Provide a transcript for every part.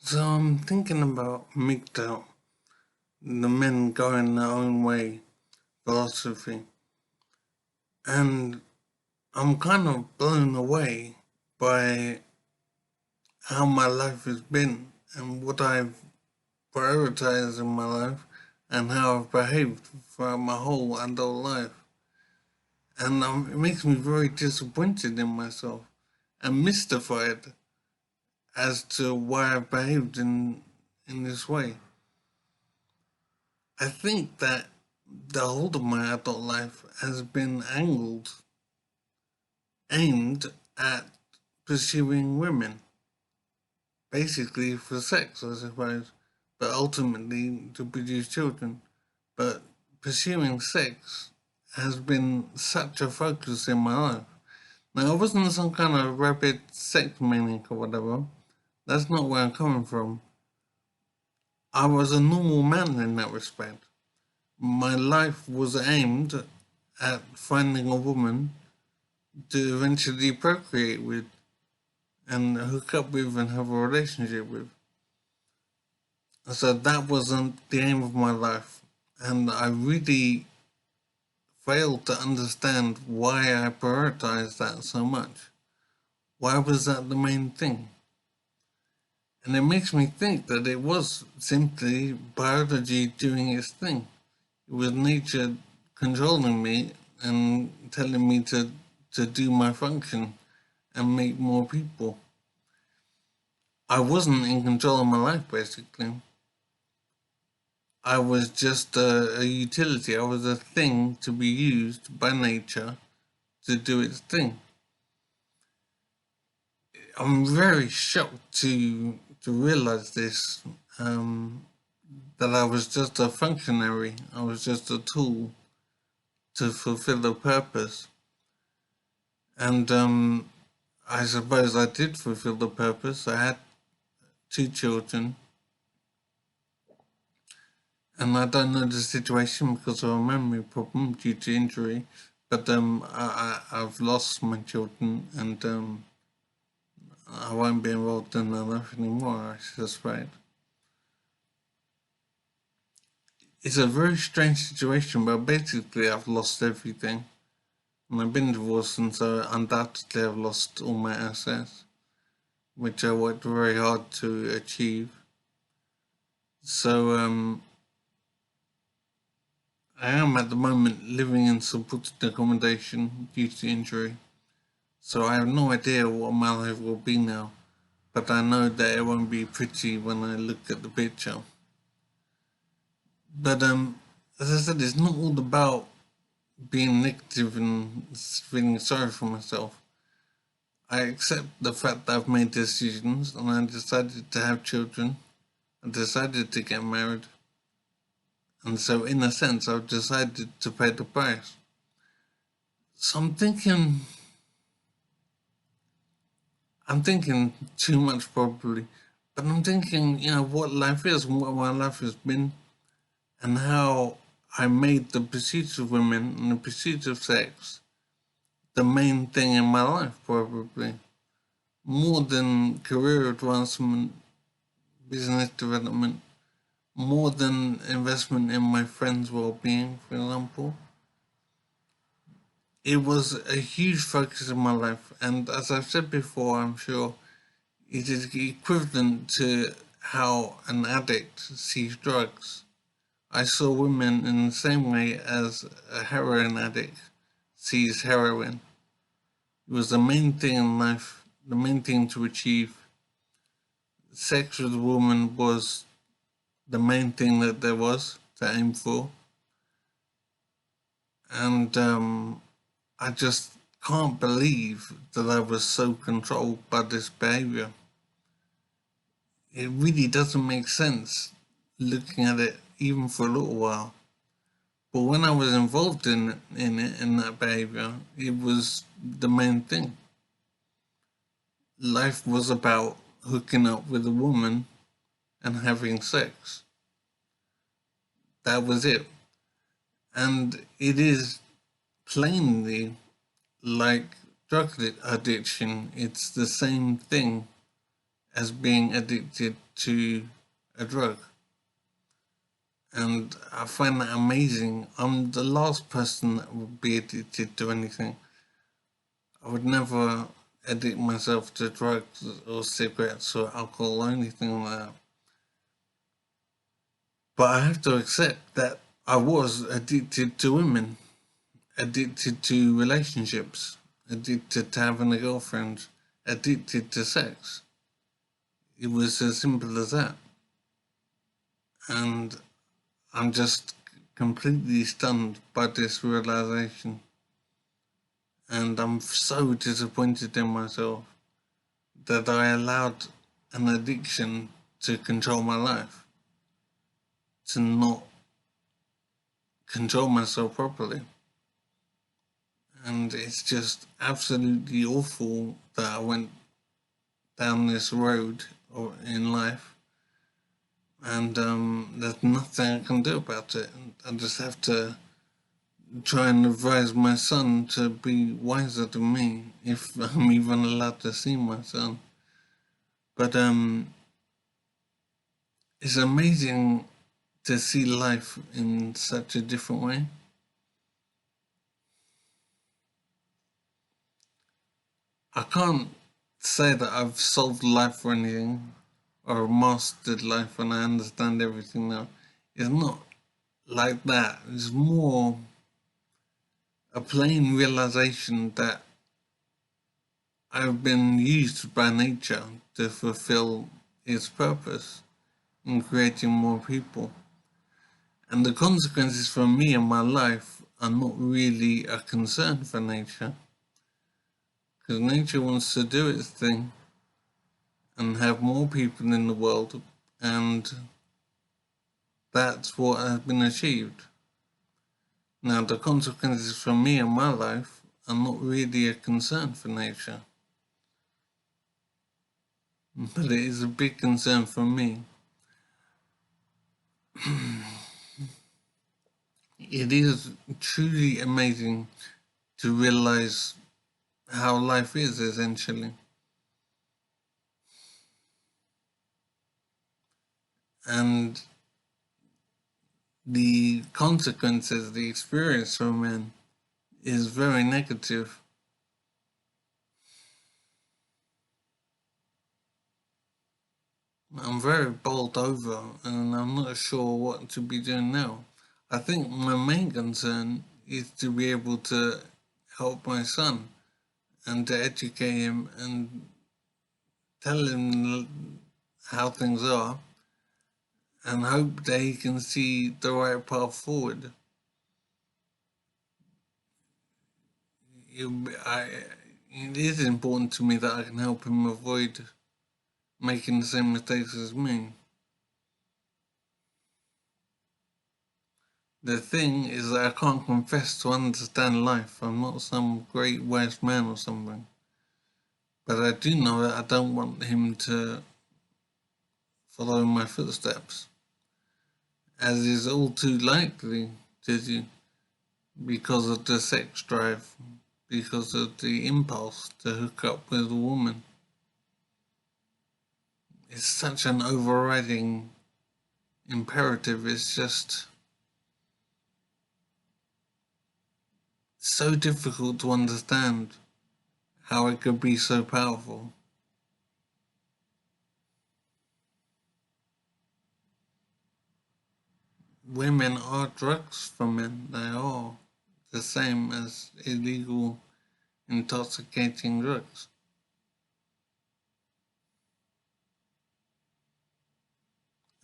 So I'm thinking about MGTOW, the men going their own way philosophy, and I'm kind of blown away by how my life has been and what I've prioritized in my life and how I've behaved throughout my whole adult life. And it makes me very disappointed in myself and mystified as to why I've behaved in this way. I think that the whole of my adult life has been aimed at pursuing women, basically for sex, I suppose, but ultimately to produce children. But pursuing sex has been such a focus in my life. Now, I wasn't some kind of rabid sex maniac or whatever. That's not where I'm coming from. I was a normal man in that respect. My life was aimed at finding a woman to eventually procreate with and hook up with and have a relationship with. So that wasn't the aim of my life. And I really failed to understand why I prioritized that so much. Why was that the main thing? And it makes me think that it was simply biology doing its thing. It was nature controlling me and telling me to do my function and make more people. I wasn't in control of my life, basically. I was just a utility. I was a thing to be used by nature to do its thing. I'm very shocked to realize this, that I was just a functionary. I was just a tool to fulfill a purpose. And I suppose I did fulfill the purpose. I had 2 children. And I don't know the situation because of a memory problem due to injury. But I've lost my children and I won't be involved in their life anymore, I suspect. It's a very strange situation, but basically I've lost everything. And I've been divorced, and so undoubtedly I've lost all my assets, which I worked very hard to achieve. So I am at the moment living in supported accommodation due to injury. So I have no idea what my life will be now, but I know that it won't be pretty when I look at the picture. But as I said, it's not all about being negative and feeling sorry for myself. I accept the fact that I've made decisions and I decided to have children. I decided to get married. And so in a sense, I've decided to pay the price. So I'm thinking too much probably, but I'm thinking, what life is and what my life has been and how I made the pursuit of women and the pursuit of sex the main thing in my life, probably. More than career advancement, business development, more than investment in my friends' well-being, for example. It was a huge focus in my life, and as I've said before, I'm sure it is equivalent to how an addict sees drugs. I saw women in the same way as a heroin addict sees heroin. It was the main thing in life, the main thing to achieve. Sex with a woman was the main thing that there was to aim for. And I just can't believe that I was so controlled by this behavior. It really doesn't make sense looking at it even for a little while. But when I was involved in that behavior, it was the main thing. Life was about hooking up with a woman and having sex. That was it. And it is plainly like drug addiction. It's the same thing as being addicted to a drug. And I find that amazing. I'm the last person that would be addicted to anything. I would never addict myself to drugs or cigarettes or alcohol or anything like that. But I have to accept that I was addicted to women, addicted to relationships, addicted to having a girlfriend, addicted to sex. It was as simple as that. And I'm just completely stunned by this realization. And I'm so disappointed in myself that I allowed an addiction to control my life, to not control myself properly. And it's just absolutely awful that I went down this road in life, and there's nothing I can do about it. I just have to try and advise my son to be wiser than me, if I'm even allowed to see my son. But it's amazing to see life in such a different way. I can't say that I've solved life or anything, or mastered life and I understand everything now. It's not like that. It's more a plain realization that I've been used by nature to fulfill its purpose in creating more people. And the consequences for me and my life are not really a concern for nature. Because nature wants to do its thing and have more people in the world, and that's what has been achieved. Now, the consequences for me and my life are not really a concern for nature, but it is a big concern for me. It is truly amazing to realize how life is, essentially. And the consequences, the experience for men is very negative. I'm very bowled over and I'm not sure what to be doing now. I think my main concern is to be able to help my son and to educate him and tell him how things are and hope that he can see the right path forward. It is important to me that I can help him avoid making the same mistakes as me. The thing is that I can't confess to understand life. I'm not some great wise man or something. But I do know that I don't want him to follow in my footsteps, as is all too likely to do, because of the sex drive, because of the impulse to hook up with a woman. It's such an overriding imperative. It's just so difficult to understand how it could be so powerful. Women are drugs for men. They are the same as illegal intoxicating drugs.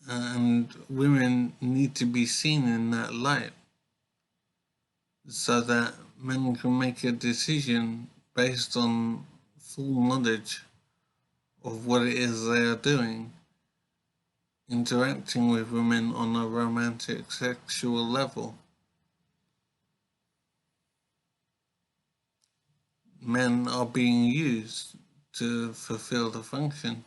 And women need to be seen in that light so that men can make a decision based on full knowledge of what it is they are doing, interacting with women on a romantic sexual level. Men are being used to fulfill the function.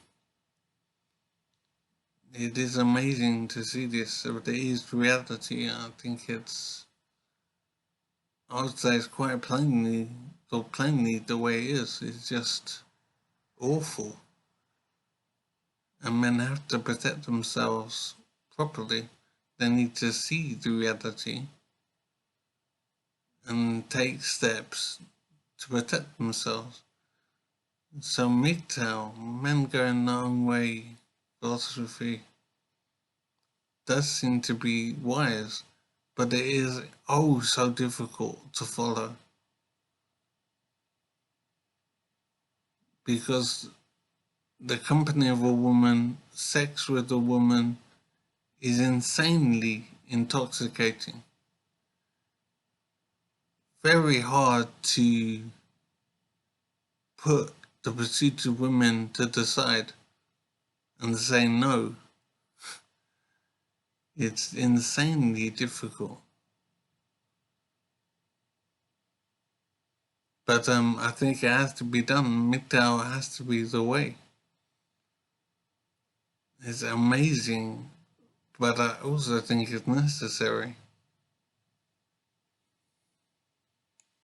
It is amazing to see this. It is reality. I think I would say it's quite plainly the way it is. It's just awful. and men have to protect themselves properly. They need to see the reality and take steps to protect themselves. So MGTOW, men going their own way philosophy, does seem to be wise, but it is oh so difficult to follow. Because the company of a woman, sex with a woman, is insanely intoxicating. Very hard to put the pursuit of women to the side and say no. It's insanely difficult. But I think it has to be done. MGTOW has to be the way. It's amazing, but I also think it's necessary.